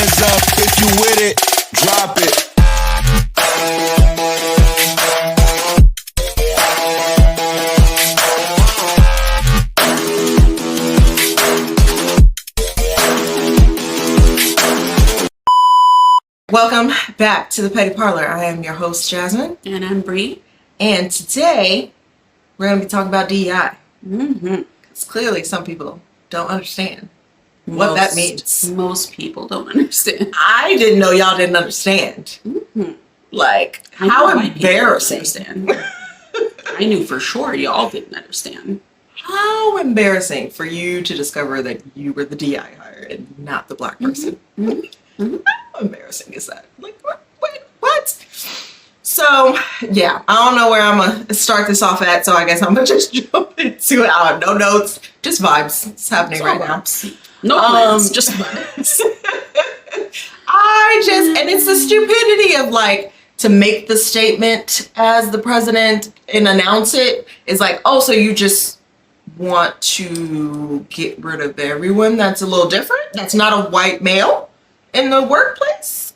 hands up if you with it. Drop it. Welcome back to the Petty Parlor. I am your host, Jasmine. And I'm Bree. And today, we're going to be talking about DEI. Mm-hmm. Because clearly some people don't understand what that means. Most people don't understand. I didn't know y'all didn't understand. Mm-hmm. Like, how embarrassing. I knew for sure y'all didn't understand. How embarrassing for you to discover that you were the DEI hire and not the black person. Mm-hmm. Mm-hmm. How embarrassing is that? Like, what? So, yeah, I don't know where I'm going to start this off at, so I guess I'm going to just jump into it. I have no notes, just vibes. It's happening right now. No plans, just vibes. And it's the stupidity of, like, to make the statement as the president and announce it is like, oh, so you just want to get rid of everyone that's a little different? That's not a white male in the workplace?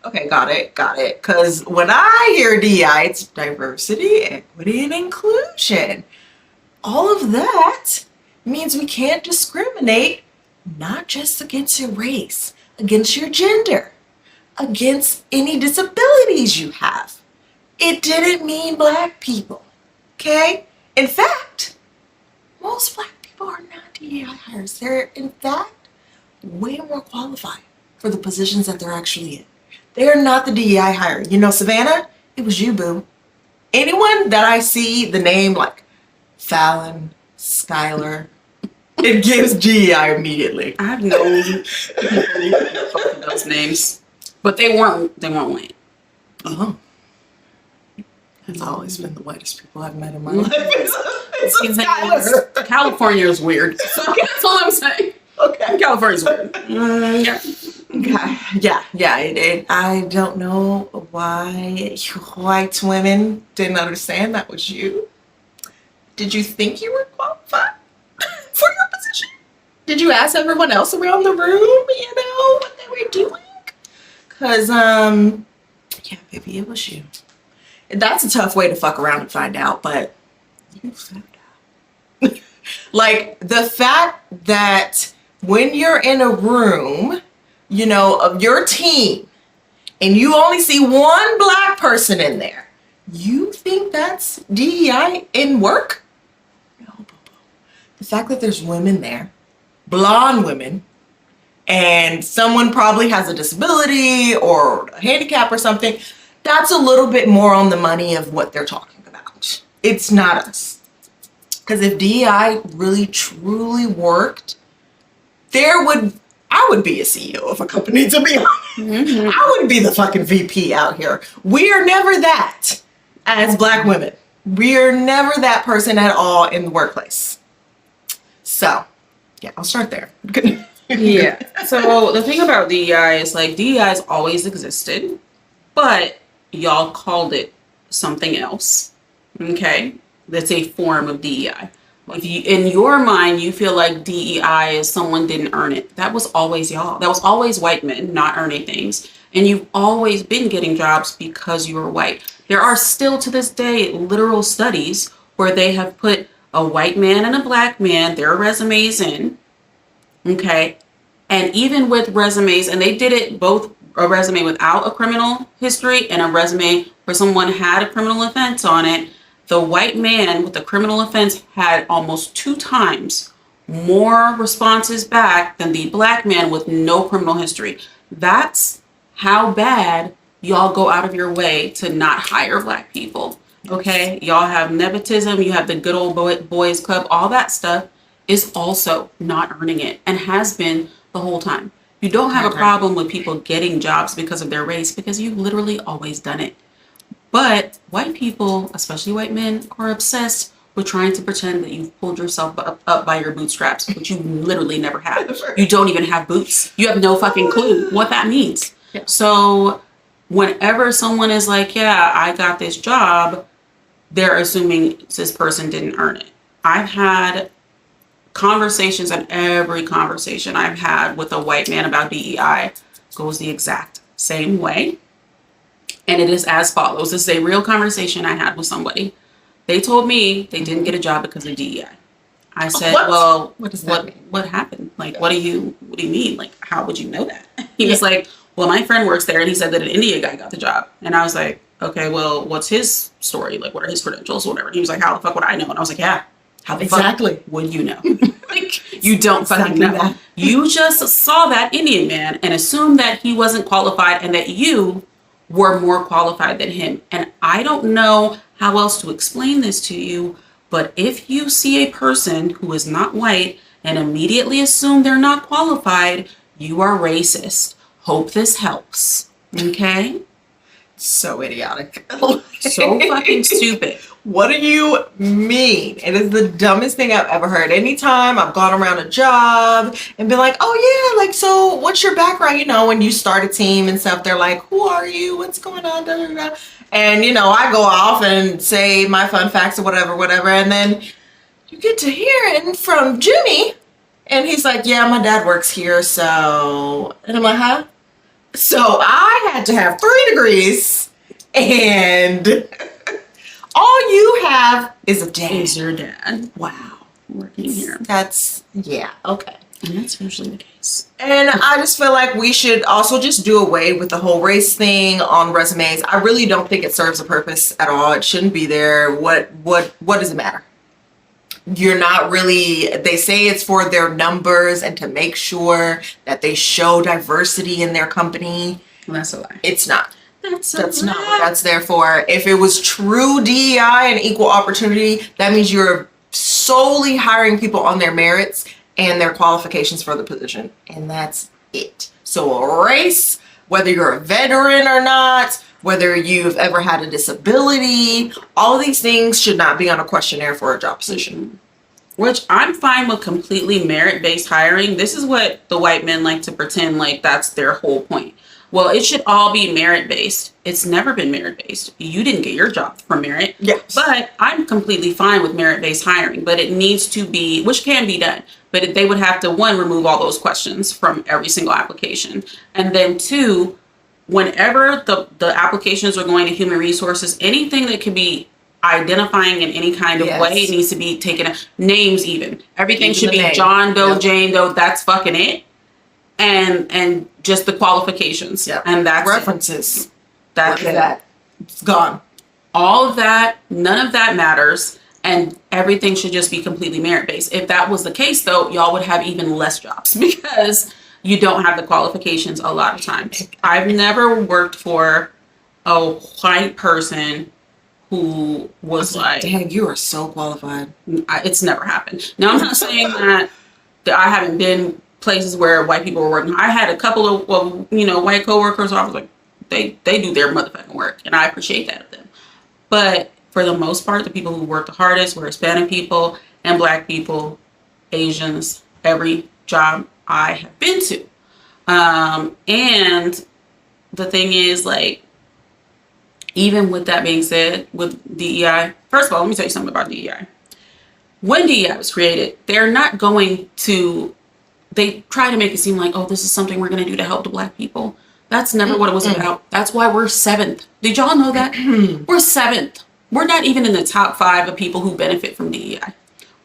Okay, got it. Because when I hear DEI, it's diversity, equity, and inclusion. All of that means we can't discriminate, not just against your race, against your gender, against any disabilities you have. It didn't mean black people, okay? In fact, most black people are not DEI hires. They're, in fact, way more qualified for the positions that they're actually in. They're not the DEI hire. You know, Savannah, it was you, boo. Anyone that I see the name like Fallon, Skylar, it gives DEI immediately. I've known people with those names, but they weren't white. Oh. It's always been the whitest people I've met in my life. It's Skylar. California is weird. So that's all I'm saying. Okay. California's weird. Yeah. Yeah. I don't know why white women didn't understand that was you. Did you think you were qualified for your position? Did you ask everyone else around the room, what they were doing? Because, yeah, baby, it was you. That's a tough way to fuck around and find out, but you found out. Like, the fact that when you're in a room, of your team, and you only see one black person in there, you think that's DEI in work? No, boo-boo. The fact that there's women there, blonde women, and someone probably has a disability or a handicap or something, that's a little bit more on the money of what they're talking about. It's not us. Because if DEI really truly worked, I would be a CEO of a company, to be honest. Mm-hmm. I wouldn't be the fucking VP out here. We are never that as black women. We are never that person at all in the workplace. So, yeah, I'll start there. Yeah. So the thing about DEI is like DEI has always existed, but y'all called it something else. Okay? That's a form of DEI. If you, in your mind, you feel like DEI is someone didn't earn it. That was always y'all. That was always white men not earning things. And you've always been getting jobs because you were white. There are still to this day literal studies where they have put a white man and a black man, their resumes in. Okay. And even with resumes, and they did it both a resume without a criminal history and a resume where someone had a criminal offense on it. The white man with the criminal offense had almost 2 times more responses back than the black man with no criminal history. That's how bad y'all go out of your way to not hire black people. Okay? Y'all have nepotism. You have the good old boys club. All that stuff is also not earning it and has been the whole time. You don't have a problem with people getting jobs because of their race because you've literally always done it. But white people, especially white men, are obsessed with trying to pretend that you've pulled yourself up by your bootstraps, which you literally never have. You don't even have boots. You have no fucking clue what that means. Yeah. So whenever someone is like, yeah, I got this job, they're assuming this person didn't earn it. I've had conversations, and every conversation I've had with a white man about DEI, goes the exact same way. And it is as follows. This is a real conversation I had with somebody. They told me they didn't get a job because of DEI. I said, What? well, What does that mean? What happened? Like, what do you mean? Like, how would you know that? He was like, well, my friend works there and he said that an Indian guy got the job. And I was like, okay, well, what's his story? Like, what are his credentials or whatever? And he was like, how the fuck would I know? And I was like, yeah, how the fuck would you know? Like, you don't fucking know. That. You just saw that Indian man and assumed that he wasn't qualified and that you were more qualified than him. And I don't know how else to explain this to you, but if you see a person who is not white and immediately assume they're not qualified, you are racist. Hope this helps. Okay? So idiotic. So fucking stupid. What do you mean? It is the dumbest thing I've ever heard. Anytime I've gone around a job and been like, oh yeah, like, so what's your background? You know, when you start a team and stuff, they're like, who are you? What's going on? Da, da, da. And, you know, I go off and say my fun facts or whatever. And then you get to hearing from Jimmy and he's like, yeah, my dad works here. So, and I'm like, huh? So I had to have 3 degrees and all you have is a dad. Is your dad. Wow. Working here. That's, yeah, okay. And that's usually the case. And I just feel like we should also just do away with the whole race thing on resumes. I really don't think it serves a purpose at all. It shouldn't be there. What does it matter? You're not really, they say it's for their numbers and to make sure that they show diversity in their company. Well, that's a lie. It's not. That's not what that's there for. If it was true DEI and equal opportunity, that means you're solely hiring people on their merits and their qualifications for the position. And that's it. So a race, whether you're a veteran or not, whether you've ever had a disability, all of these things should not be on a questionnaire for a job position. Which I'm fine with completely merit-based hiring. This is what the white men like to pretend like that's their whole point. Well, it should all be merit-based. It's never been merit-based. You didn't get your job from merit. Yes. But I'm completely fine with merit-based hiring. But it needs to be, which can be done. But they would have to, 1, remove all those questions from every single application. And then 2, whenever the applications are going to human resources, anything that can be identifying in any kind of way needs to be taken. Names even. Everything should be John Doe, Jane Doe. That's fucking it. And just the qualifications. Yep. And that's references. It. That's that. It's gone. All of that, none of that matters. And everything should just be completely merit-based. If that was the case, though, y'all would have even less jobs because you don't have the qualifications a lot of times. I've never worked for a white person who was like, dang, you are so qualified. It's never happened. Now, I'm not saying that I haven't been places where white people were working. I had a couple of, white coworkers where I was like, they do their motherfucking work, and I appreciate that of them. But for the most part, the people who work the hardest were Hispanic people and Black people, Asians, every job I have been to. And the thing is, like, even with that being said, with DEI, first of all, let me tell you something about DEI. When DEI was created, they're not going to, they try to make it seem like, oh, this is something we're going to do to help the Black people. That's never what it was about. That's why we're 7th. Did y'all know that? We're 7th. We're not even in the top 5 of people who benefit from DEI.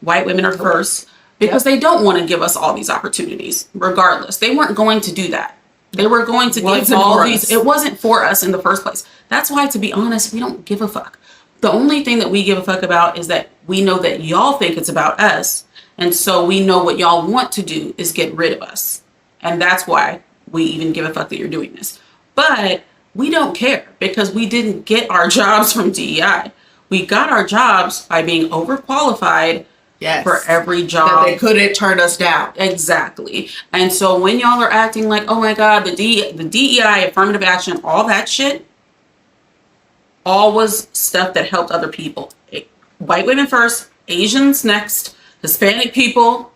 White women are first because they don't want to give us all these opportunities, regardless. They weren't going to do that. They were going to give all these. It wasn't for us in the first place. That's why, to be honest, we don't give a fuck. The only thing that we give a fuck about is that we know that y'all think it's about us. And so we know what y'all want to do is get rid of us. And that's why we even give a fuck that you're doing this. But we don't care because we didn't get our jobs from DEI. We got our jobs by being overqualified for every job. That they couldn't turn us down. Exactly. And so when y'all are acting like, oh my God, the DEI, affirmative action, all that shit, all was stuff that helped other people. White women first, Asians next, Hispanic people,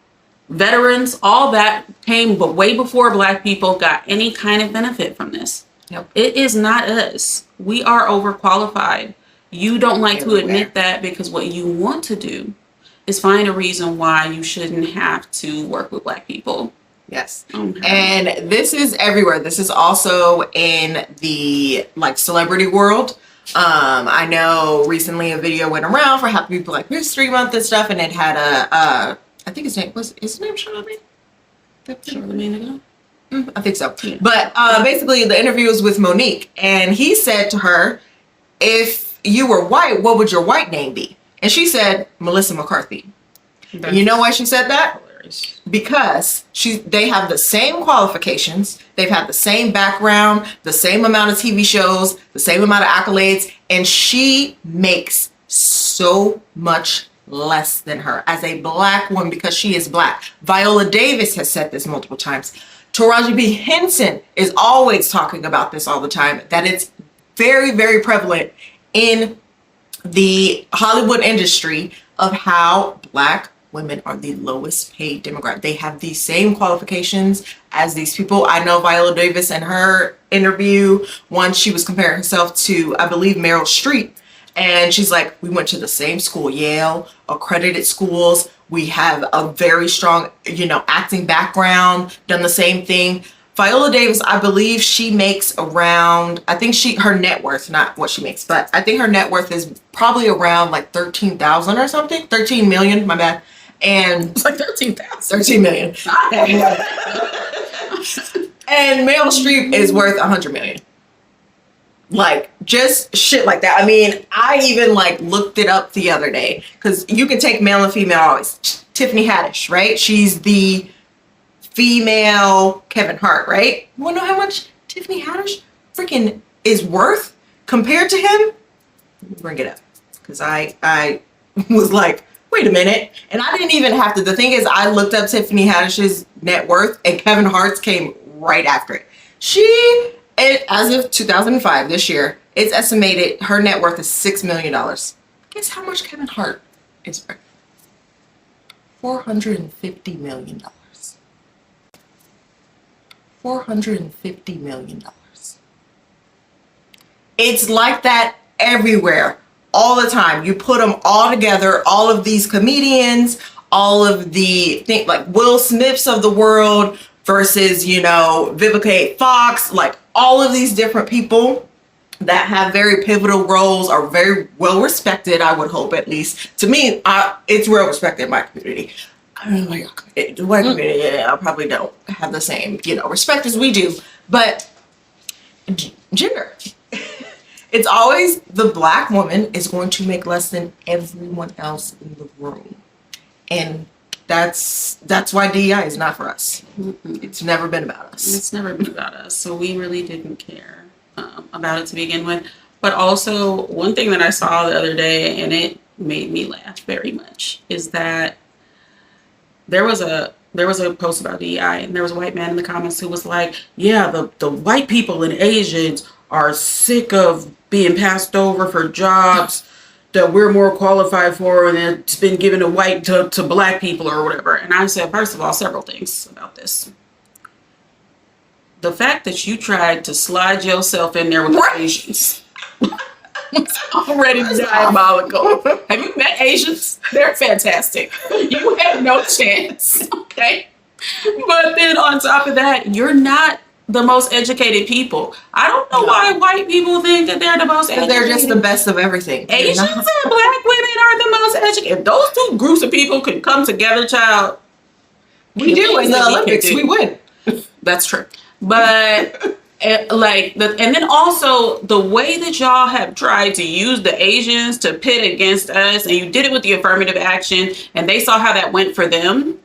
veterans, all that came but way before Black people got any kind of benefit from this. Yep. It is not us. We are overqualified. You don't like to admit that because what you want to do is find a reason why you shouldn't have to work with Black people. Yes. Okay. And this is everywhere. This is also in the like celebrity world. I know recently a video went around for Happy Black History Month and stuff, and it had I think his name Charlamagne? Charlamagne. I think so. Yeah. But basically the interview was with Monique, and he said to her, if you were white, what would your white name be? And she said, Melissa McCarthy. And you know why she said that? Hilarious. Because they have the same qualifications, they've had the same background, the same amount of TV shows, the same amount of accolades, and she makes so much less than her as a black woman because she is black. Viola Davis has said this multiple times. Taraji P. Henson is always talking about this all the time, that it's very, very prevalent in the Hollywood industry of how black women are the lowest paid demographic. They have the same qualifications as these people. I know Viola Davis in her interview, once she was comparing herself to, I believe, Meryl Streep. And she's like, we went to the same school, Yale, accredited schools. We have a very strong, acting background, done the same thing. Viola Davis, I believe she makes around, I think her net worth, not what she makes, but I think her net worth is probably around like 13,000 or something. 13 million, my bad. And It's like 13,000. 13 million. And Meryl Streep is worth 100 million. Like, just shit like that. I mean, I even like looked it up the other day because you can take male and female always. Tiffany Haddish, right? She's the female Kevin Hart, right? You wanna know how much Tiffany Haddish freaking is worth compared to him? Bring it up. Because I was like, wait a minute. And I didn't even have to. The thing is, I looked up Tiffany Haddish's net worth and Kevin Hart's came right after it. As of 2005, this year, it's estimated her net worth is $6 million. Guess how much Kevin Hart is worth? $450 million. $450 million. It's like that everywhere, all the time. You put them all together, all of these comedians, all of the like Will Smiths of the world versus, Vivica Fox, like all of these different people that have very pivotal roles are very well respected, I would hope, at least. To me, it's well respected in my community. I don't know the white community, I probably don't have the same, respect as we do. But gender. It's always the black woman is going to make less than everyone else in the room. And that's why DEI is not for us. It's never been about us. It's never been about us. So we really didn't care about it to begin with. But also, one thing that I saw the other day, and it made me laugh very much, is that there was a post about DEI, and there was a white man in the comments who was like, yeah, the white people and Asians are sick of being passed over for jobs that we're more qualified for, and it's been given to black people or whatever. And I said, first of all, several things about this. The fact that you tried to slide yourself in there with the Asians was already diabolical. Have you met Asians? They're fantastic. You have no chance. Okay. But then on top of that, you're not the most educated people. I don't know why white people think that they're the most educated. They're just the best of everything. Asians and black women are the most educated. If those two groups of people could come together, child, we do in the Olympics. We win. That's true. But and then also the way that y'all have tried to use the Asians to pit against us, and you did it with the affirmative action, and they saw how that went for them.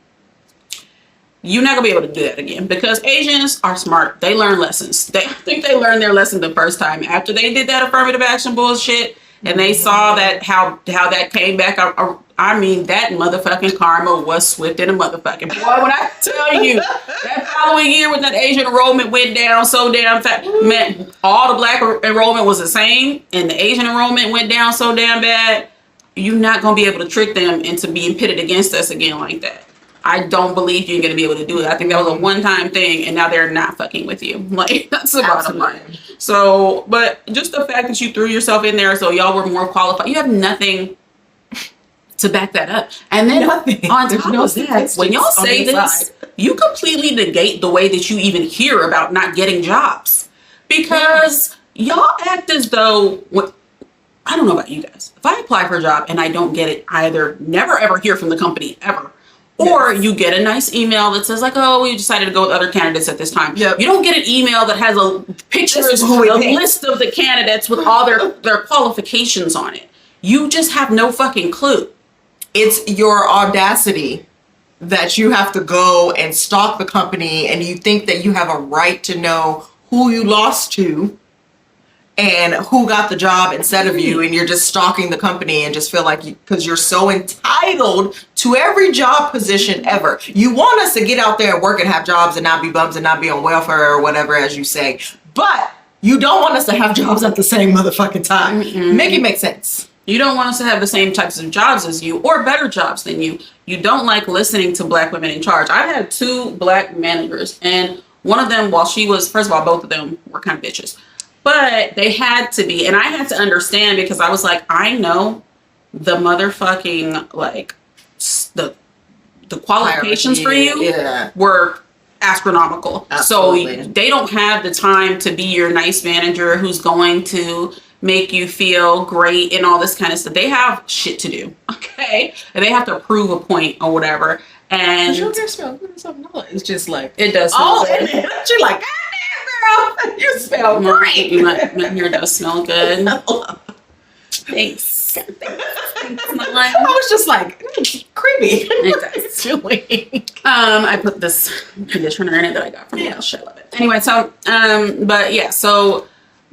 You're not gonna be able to do that again, because Asians are smart. They learn lessons. I think they learned their lesson the first time after they did that affirmative action bullshit, and they saw that how that came back. I mean, that motherfucking karma was swift in a motherfucking boy. When I tell you that following year when that Asian enrollment went down so damn fast, man, all the black enrollment was the same, and the Asian enrollment went down so damn bad. You're not gonna be able to trick them into being pitted against us again like that. I don't believe you're going to be able to do it. I think that was a one-time thing, and now they're not fucking with you. Like, that's the bottom line. So, but just the fact that you threw yourself in there so y'all were more qualified. You have nothing to back that up. And then Nothing. on There's top no of that, when statistics y'all on say the this, side. you completely negate the way that you even hear about not getting jobs. Because y'all act as though, I don't know about you guys. If I apply for a job and I don't get it, I either never ever hear from the company ever, or Yes. you get a nice email that says like, oh, we decided to go with other candidates at this time. Yep. You don't get an email that has a pictures, This is who we a picked. list of the candidates with all their qualifications on it. You just have no fucking clue. It's your audacity that you have to go and stalk the company, and you think that you have a right to know who you lost to and who got the job instead of you, and you're just stalking the company and just feel like because you're so entitled to every job position ever. You want us to get out there and work and have jobs and not be bums and not be on welfare or whatever, as you say, but you don't want us to have jobs at the same motherfucking time. Make it make sense. You don't want us to have the same types of jobs as you or better jobs than you. You don't like listening to Black women in charge. I had 2 Black managers, and one of them, while she was, first of all, both of them were kind of bitches, but they had to be. And I had to understand, because I was like, I know the motherfucking, like, the qualifications for you were astronomical. Absolutely. So they don't have the time to be your nice manager who's going to make you feel great and all this kind of stuff. They have shit to do, okay? And they have to prove a point or whatever. And your hair smell good or something? No, it's just like it does smell all good. in it. You're like, God damn, girl, you smell great. My hair does smell good. Thanks. I was just like, creepy. It doing? I put this conditioner in it that I got from the house. I love it. Anyway, so but yeah, so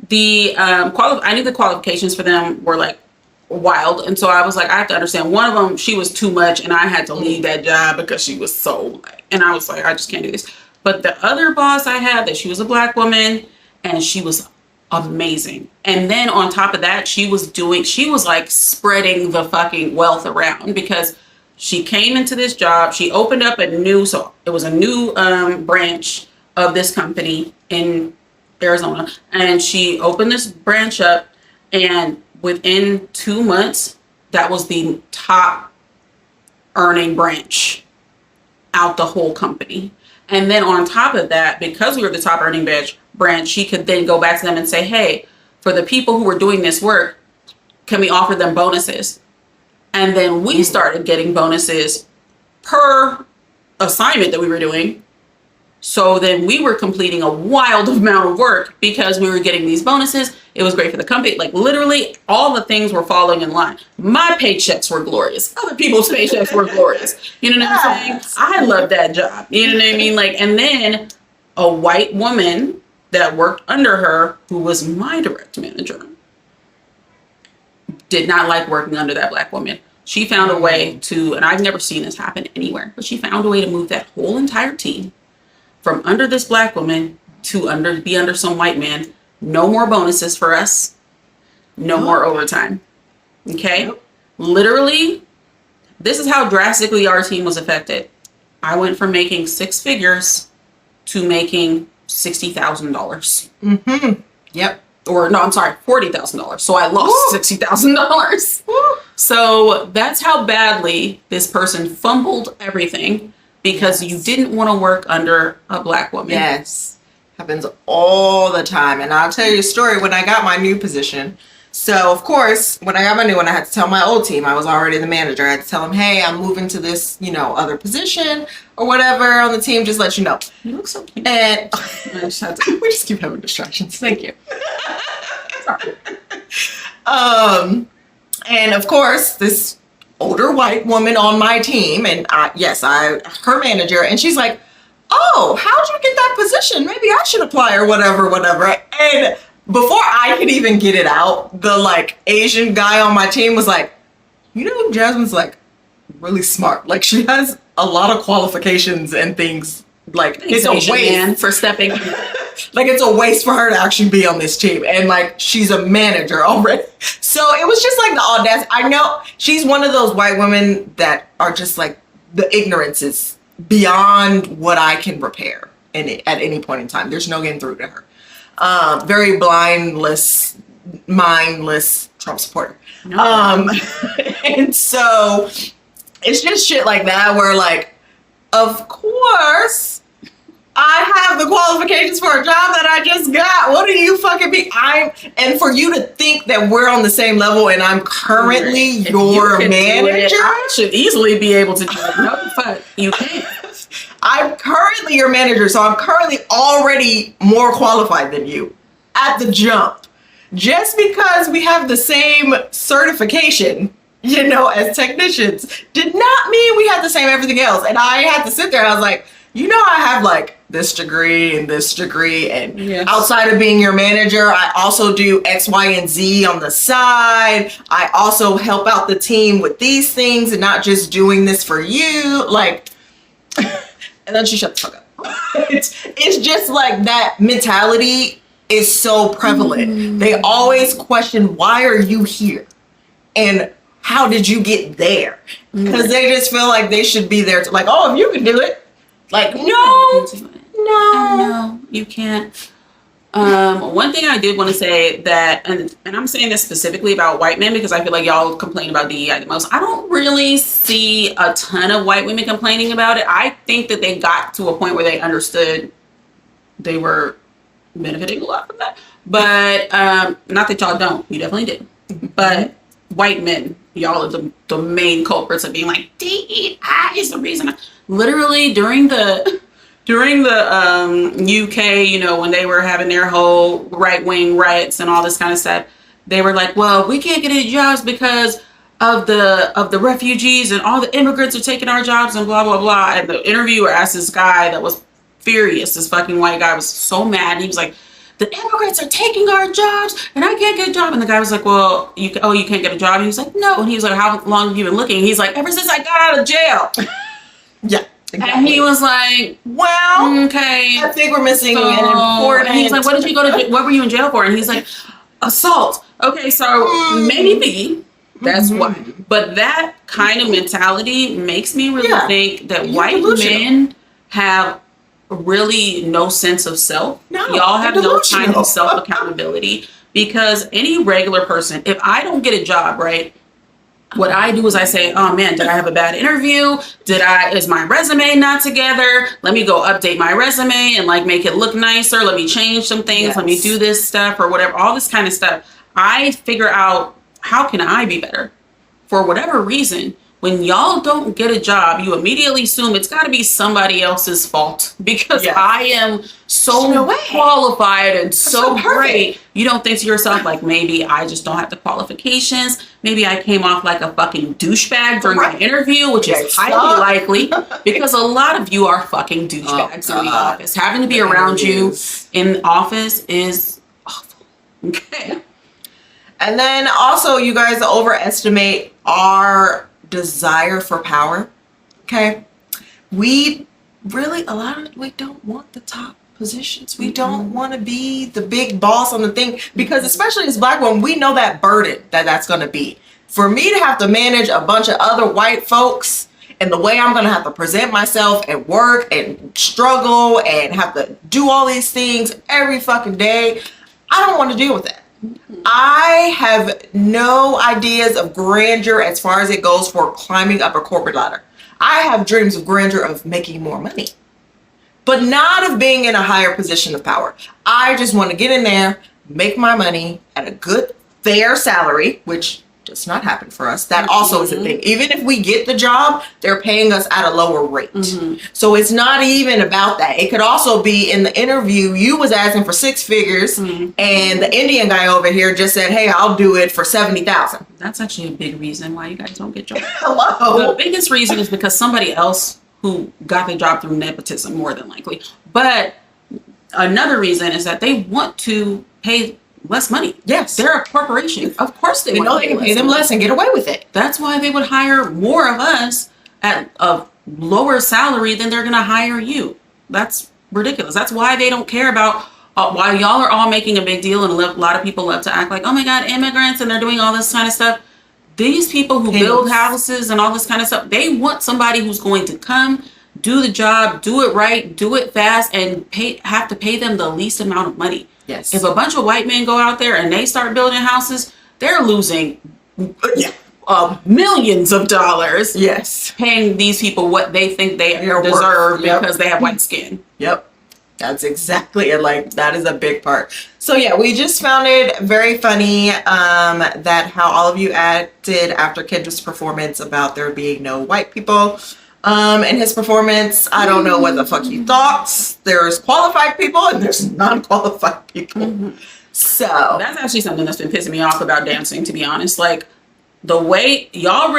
the I knew the qualifications for them were like wild, and so I was like, I have to understand. One of them, she was too much, and I had to leave that job because she was so like, and I was like, I just can't do this. But the other boss I had, that she was a Black woman, and she was amazing. And then on top of that, she was like spreading the fucking wealth around, because she came into this job. She opened up so it was a new branch of this company in Arizona, and she opened this branch up, and within 2 months, that was the top earning branch out the whole company. And then on top of that, because we were the top earning branch, she could then go back to them and say, hey, for the people who were doing this work, can we offer them bonuses? And then we started getting bonuses per assignment that we were doing. So then we were completing a wild amount of work because we were getting these bonuses. It was great for the company. Like literally all the things were falling in line. My paychecks were glorious. Other people's paychecks were glorious. You know what I'm saying? I love that job. You know what I mean? Like, and then a white woman that worked under her, who was my direct manager, did not like working under that Black woman. She found a way to, and I've never seen this happen anywhere, but she found a way to move that whole entire team from under this Black woman to be under some white man. No more bonuses for us. No more overtime. Okay? Nope. Literally, this is how drastically our team was affected. I went from making 6 figures to making $60,000. Mm-hmm. Yep. Or no, I'm sorry, $40,000. So I lost $60,000. So that's how badly this person fumbled everything, because you didn't want to work under a Black woman. Yes. Happens all the time. And I'll tell you a story. When I got my new position, so of course, when I got my new one, I had to tell my old team. I was already the manager. I had to tell them, hey, I'm moving to this, other position or whatever on the team. Just let you know. You look so cute. And I just had to. we just keep having distractions. Thank you. Sorry. And of course, this older white woman on my team, and her manager, and she's like, oh, how'd you get that position? Maybe I should apply or whatever. And before I could even get it out, the Asian guy on my team was like, Jasmine's really smart. She has a lot of qualifications and things. It's a Asian waste man for stepping. it's a waste for her to actually be on this team, and she's a manager already. So it was just the audacity. I know she's one of those white women that are just the ignorance is beyond what I can repair at any point in time. There's no getting through to her. Very blindless mindless Trump supporter. No. And so it's just shit like that where like, of course I have the qualifications for a job that I just got. What do you fucking be? And for you to think that we're on the same level and I'm currently your manager, I should easily be able to do it. No, fuck, you can't. I'm currently your manager, so I'm currently already more qualified than you at the jump. Just because we have the same certification, you know, as technicians, did not mean we had the same everything else. And I had to sit there, I was like, you know, I have like this degree and this degree, and yes. outside of being your manager, I also do X, Y, and Z on the side. I also help out the team with these things and not just doing this for you. Like, and then she shut the fuck up. It's just like that mentality is so prevalent. They always question, why are you here? And how did you get there? Because they just feel like they should be there to, like, oh, if you can do it. Like, no, you can't. One thing I did want to say that, and I'm saying this specifically about white men because I feel like y'all complain about DEI the most. I don't really see a ton of white women complaining about it. I think that they got to a point where they understood they were benefiting a lot from that. But not that y'all don't. You definitely did. But white men, y'all are the main culprits of being like, DEI is the reason. Literally during the UK, you know, when they were having their whole right-wing riots and all this kind of stuff, they were like, well, we can't get any jobs because of the refugees and all the immigrants are taking our jobs and blah, blah, blah. And the interviewer asked this guy that was furious, this fucking white guy was so mad. He was like, the immigrants are taking our jobs and I can't get a job. And the guy was like, well, you can't get a job? And he was like, no. And he was like, how long have you been looking? And he's like, ever since I got out of jail. Yeah. Exactly. And he was like, well, okay. I think we're missing an important. And he was like, what did you what were you in jail for? And he's like, assault. Okay, so maybe that's why. But that kind of mentality makes me really think that white men have really no sense of self. No, y'all have no kind of self accountability, because any regular person, if I don't get a job, right, what I do is I say, oh man, did I have a bad interview? Is my resume not together? Let me go update my resume and like make it look nicer. Let me change some things. Yes. Let me do this stuff or whatever, all this kind of stuff. I figure out, how can I be better? For whatever reason, when y'all don't get a job, you immediately assume it's got to be somebody else's fault because I am so qualified and so great. You don't think to yourself, like, maybe I just don't have the qualifications. Maybe I came off like a fucking douchebag during my interview, which is highly likely because a lot of you are fucking douchebags in the office. Having to be around you in the office is awful. Okay. And then also, you guys overestimate our desire for power. Okay, we don't want the top positions. We don't want to be the big boss on the thing, because especially as Black women, we know that burden that's going to be for me to have to manage a bunch of other white folks, and the way I'm going to have to present myself at work and struggle and have to do all these things every fucking day. I don't want to deal with that. I have no ideas of grandeur as far as it goes for climbing up a corporate ladder. I have dreams of grandeur of making more money, but not of being in a higher position of power. I just want to get in there, make my money at a good, fair salary, which does not happen for us. That also is a thing. Even if we get the job, they're paying us at a lower rate. So it's not even about that. It could also be in the interview, you was asking for 6 figures and the Indian guy over here just said, hey, I'll do it for 70,000. That's actually a big reason why you guys don't get jobs. Hello. The biggest reason is because somebody else who got the job through nepotism, more than likely. But another reason is that they want to pay less money. Yes. They're a corporation. Of course they know they can pay them less and get away with it. That's why they would hire more of us at a lower salary than they're going to hire you. That's ridiculous. That's why they don't care about why y'all are all making a big deal, and a lot of people love to act like, oh my God, immigrants, and they're doing all this kind of stuff. These people who build houses and all this kind of stuff, they want somebody who's going to come, do the job, do it right, do it fast, and have to pay them the least amount of money. Yes. If a bunch of white men go out there and they start building houses, they're losing millions of dollars. Yes. Paying these people what they think they deserve because they have white skin. Yep. That's exactly it. Like, that is a big part. So yeah, we just found it very funny that how all of you acted after Kendra's performance about there being no white people in his performance. I don't know what the fuck you thought. There's qualified people and there's non-qualified people. So that's actually something that's been pissing me off about dancing, to be honest. Like, the way y'all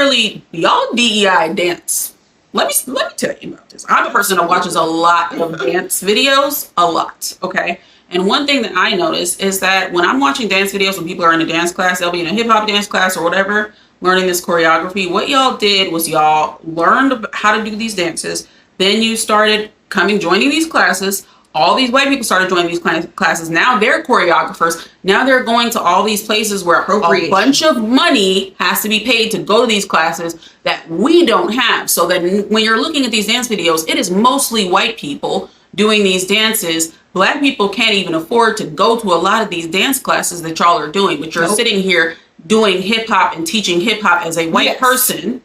DEI dance. Let me tell you about this. I'm a person that watches a lot of dance videos, a lot, okay? And one thing that I notice is that when I'm watching dance videos, when people are in a dance class, they'll be in a hip hop dance class or whatever, learning this choreography. What y'all did was y'all learned how to do these dances. Then you started joining these classes. All these white people started joining these classes. Now they're choreographers. Now they're going to all these places where a bunch of money has to be paid to go to these classes that we don't have. So then when you're looking at these dance videos, it is mostly white people doing these dances. Black people can't even afford to go to a lot of these dance classes that y'all are doing, but you're sitting here doing hip hop and teaching hip hop as a white person.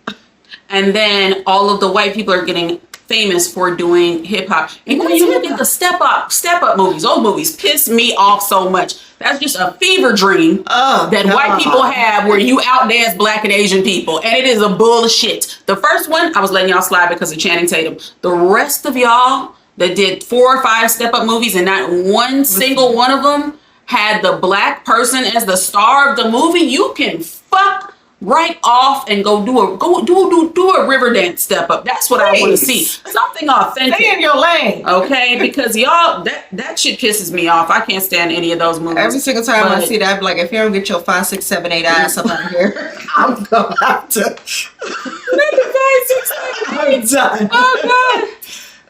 And then all of the white people are getting famous for doing hip hop. And when you look at the step up movies, those movies piss me off so much. That's just a fever dream that white people have where you outdance black and Asian people. And it is a bullshit. The first one, I was letting y'all slide because of Channing Tatum. The rest of y'all that did 4 or 5 step up movies and not one single one of them had the black person as the star of the movie, you can fuck right off and go do a river dance step up. That's what I want to see. Something authentic. Stay in your lane. Okay, because y'all that shit pisses me off. I can't stand any of those movies. Every single time I see that, I'm like, if you don't get your 5, 6, 7, 8 ass up out of here, I'm gonna have to. I'm done.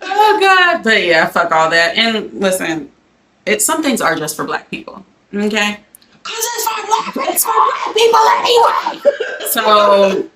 Oh god. But yeah, fuck all that. And listen, some things are just for black people. Okay? Because it's for black people anyway. So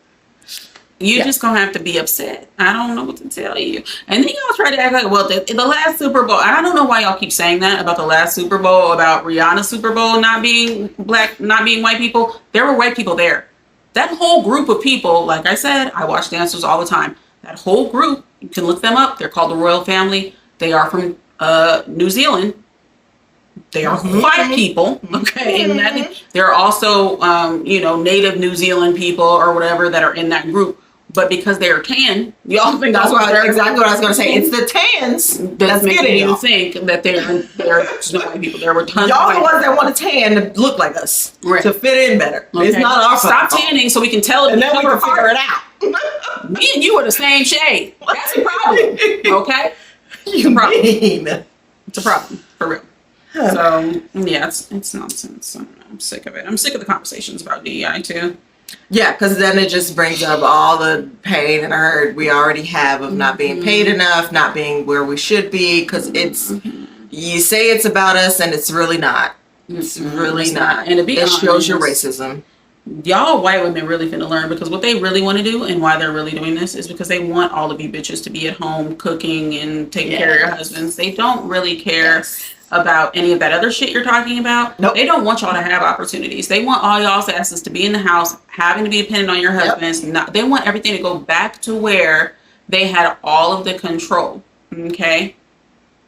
you just gonna have to be upset. I don't know what to tell you. And then y'all try to act like, well, the last Super Bowl, and I don't know why y'all keep saying that about the last Super Bowl, about Rihanna's Super Bowl not being black, not being white people. There were white people there. That whole group of people, like I said, I watch dancers all the time. That whole group, you can look them up. They're called the Royal Family. They are from New Zealand. They are white people, okay? And there are also, native New Zealand people or whatever that are in that group. But because they are tan, y'all think that's exactly what I was going to say. It's the tans that's making you think that they're no white people. There were tons. Y'all the ones that want to tan to look like us, to fit in better. Okay. It's not our fault. Stop tanning so we can tell it. And then we can figure it out. Me and you are the same shade. That's a problem. Okay, it's a problem. It's a problem for real. So yeah, it's nonsense. I'm sick of it. I'm sick of the conversations about DEI too. Yeah, because then it just brings up all the pain and hurt we already have of not being paid enough, not being where we should be. Because you say it's about us, and it's really not. It's really not. And to be honest, shows your racism. Y'all white women really finna learn, because what they really want to do and why they're really doing this is because they want all of you bitches to be at home cooking and taking care of your husbands. They don't really care about any of that other shit you're talking about. Nope. They don't want y'all to have opportunities. They want all y'all's asses to be in the house, having to be dependent on your husbands. They want everything to go back to where they had all of the control. Okay?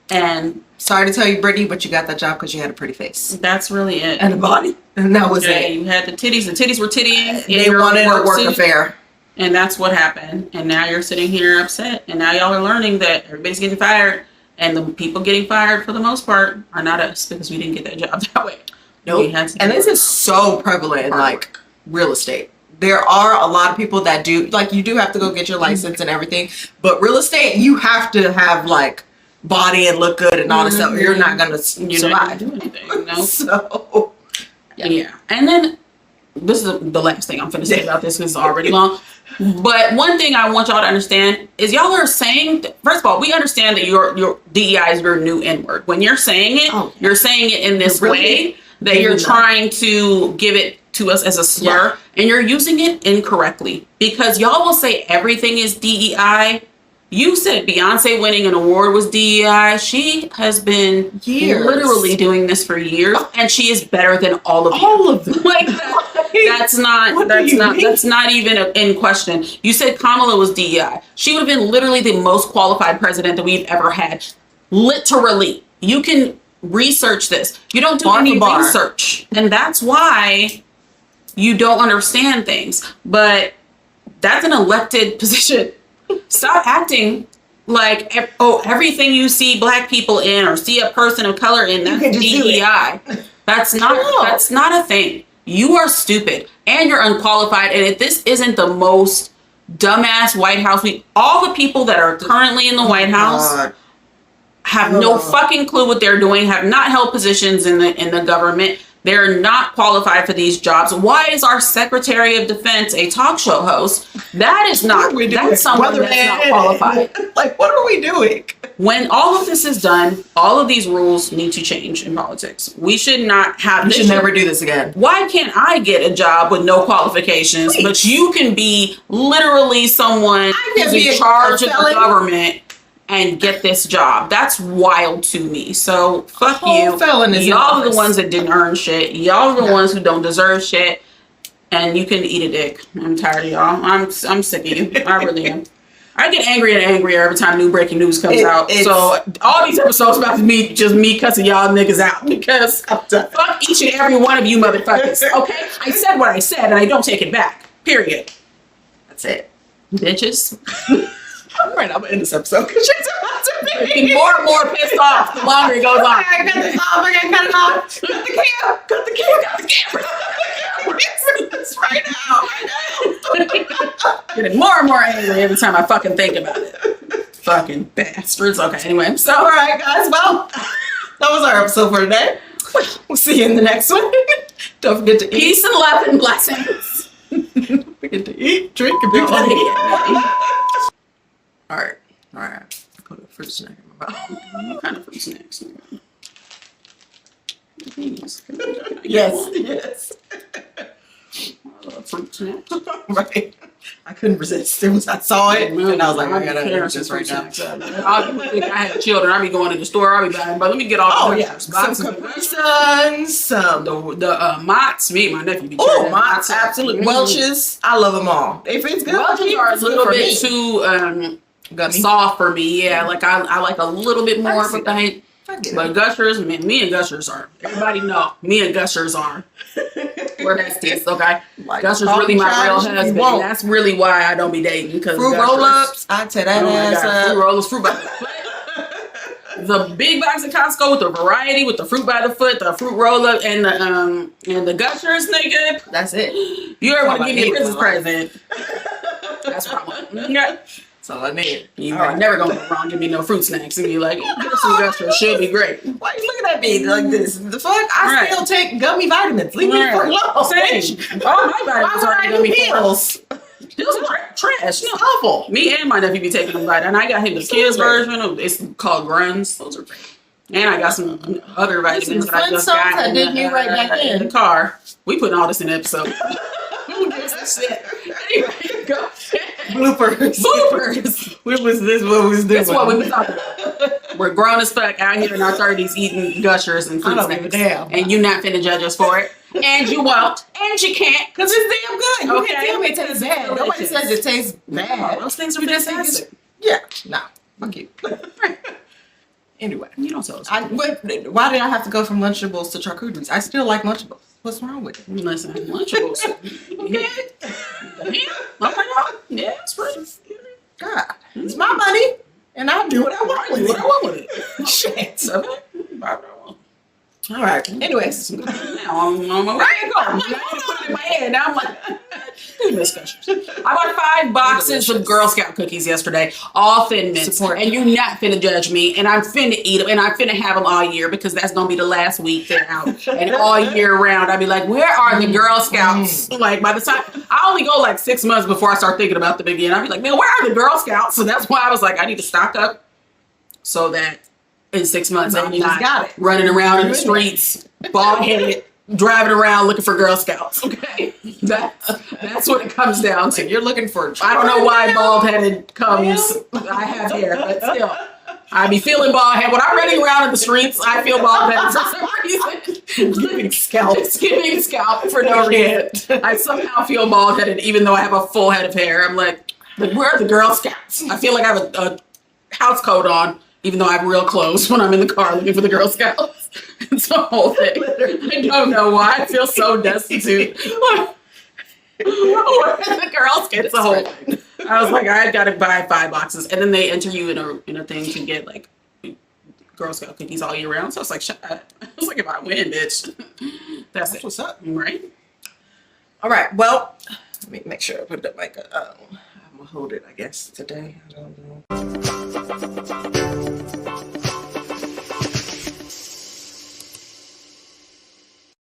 And sorry to tell you, Brittany, but you got that job because you had a pretty face. that's really it. And a body. And that was it. You had the titties. The titties were tittying. They wanted a work affair. And that's what happened. And now you're sitting here upset. And now y'all are learning that everybody's getting fired. And the people getting fired, for the most part, are not us, because we didn't get that job that way. Nope. And this is so prevalent in like real estate. There are a lot of people that do, like, you do have to go get your license and everything, but real estate, you have to have like body and look good and all this stuff. You're not gonna survive. Not gonna do anything, no? So yeah. And then this is the last thing I'm finna say about this, because it's already long. But one thing I want y'all to understand is y'all are saying, first of all, we understand that your DEI is your new N-word. When you're saying it, you're saying it in this way that you're trying to give it to us as a slur, and you're using it incorrectly, because y'all will say everything is DEI. You said Beyonce winning an award was DEI. She has been literally doing this for years, and she is better than all of you. All of them. Like that's not even in question. You said Kamala was DEI. She would have been literally the most qualified president that we've ever had. Literally, you can research this. You don't do any research, and that's why you don't understand things. But that's an elected position. Stop acting like everything you see black people in or see a person of color in, that's DEI. That's not a thing. You are stupid and you're unqualified. And if this isn't the most dumbass White House week, all the people that are currently in the White House have no fucking clue what they're doing, have not held positions in the government. They're not qualified for these jobs. Why is our Secretary of Defense a talk show host? That is not, that's someone that's not qualified. Like, what are we doing? When all of this is done, all of these rules need to change in politics. We should not have, we should never do this again. Why can't I get a job with no qualifications, but you can be literally someone who's in charge of the government and get this job? That's wild to me. So fuck you. Y'all are the ones that didn't earn shit. Y'all are the ones who don't deserve shit. And you can eat a dick. I'm tired of y'all. I'm sick of you. I really am. I get angrier and angrier every time new breaking news comes out. So all these episodes about me, just me cussing y'all niggas out, because fuck each and every one of you motherfuckers. Okay? I said what I said and I don't take it back. Period. That's it. Bitches. All right, I'm gonna end this episode because she's about to be more and more pissed off the longer it goes on. I gotta cut this off. I gotta cut it off. Cut the camera. Cut the camera. Cut the camera. This right now. Getting more and more angry every time I fucking think about it. Fucking bastards. Okay, anyway. So, all right, guys. Well, that was our episode for today. We'll see you in the next one. Don't forget to eat. Peace and love and blessings. Don't forget to eat, drink, and be All right. I put a fruit snack in my mouth. What kind of fruit snacks? Yes. I love fruit snacks. Right. I couldn't resist. I saw it, and I was like, I gotta eat this right now. I think I had children. I'd be going to the store. I'd be buying, but let me get all the some Capri Suns, some the Mott's. Me and my nephew be Mott's, absolutely. Welch's, I love them all. If it's good, Welch's are a little bit too soft for me. Yeah, like I like a little bit more, but Gushers, me and Gushers are. Everybody know me and Gushers are. We're besties, okay? Like, Gushers really my real husband. That's really why I don't be dating, because fruit roll-ups, I tear that ass up. Fruit roll-ups, fruit by the foot. The big box at Costco with the variety, with the fruit by the foot, the fruit roll-up, and the Gushers, nigga. That's it. You ever want to give me a Christmas present? That's what I want. Yeah. That's all I need. You ain't never gonna go wrong. Give me no fruit snacks and be like, some Gushers should be great. Why are you looking at me like this? The fuck? I still take gummy vitamins. Leave me the fuck alone. Same. All my vitamins are gummy pills. Pills are trash. It's awful. Me and my nephew be taking them vitamins. And I got him the kids version of it's called Gruns. Those are great. And I got some other vitamins that I just got in the car. We putting all this in the episode. Who gives a shit? Anyway, go. Bloopers. This is what we was doing. That's what we was talking about. We're grown as fuck out here in our 30s eating Gushers and fruit snacks. And you not finna judge us for it. And you won't. And you can't. Because it's damn good. You can't tell me it tastes bad. Nobody says it tastes bad. Those things are fantastic. Yeah. No. Fuck you. Anyway. You don't tell us. Why did I have to go from Lunchables to charcuteries? I still like Lunchables. What's wrong with it? Listen, Lunchables. Okay. Yeah, it's pretty. God, it's my money, and I'll do what I want with it. What I want with it. Shit. Okay. All right. Anyways, now I'm right. I'm put it in my head. Now I'm like, good discussions. I bought 5 boxes of Girl Scout cookies yesterday, all Thin Mints, and you not finna judge me, and I'm finna eat them, and I'm finna have them all year, because that's gonna be the last week they're out, and all year round I'll be like, where are the Girl Scouts? Like, by the time I only go like 6 months before I start thinking about them again. I'll be like, man, where are the Girl Scouts? So that's why I was like, I need to stock up so that in 6 months I'm not running around in the streets, bald headed, driving around looking for Girl Scouts. Okay, that's what it comes down to. You're looking for. I don't know why bald headed comes. I have hair, but still, I be feeling bald head when I'm running around in the streets. I feel bald headed for some reason. giving scalps. Giving scalp for no reason. I somehow feel bald headed, even though I have a full head of hair. I'm like, where are the Girl Scouts? I feel like I have a house coat on, even though I have real clothes when I'm in the car looking for the Girl Scouts. It's a whole thing. I don't know why. I feel so destitute. Where are the Girl Scouts? It's a whole thing. I was like, I gotta buy 5 boxes, and then they enter you in a thing to get like Girl Scout cookies all year round. So it's like, shut up. I was like, if I win, bitch, that's What's up, right? All right. Well, let me make sure I put the mic. I'm gonna hold it, I guess, today. I don't know.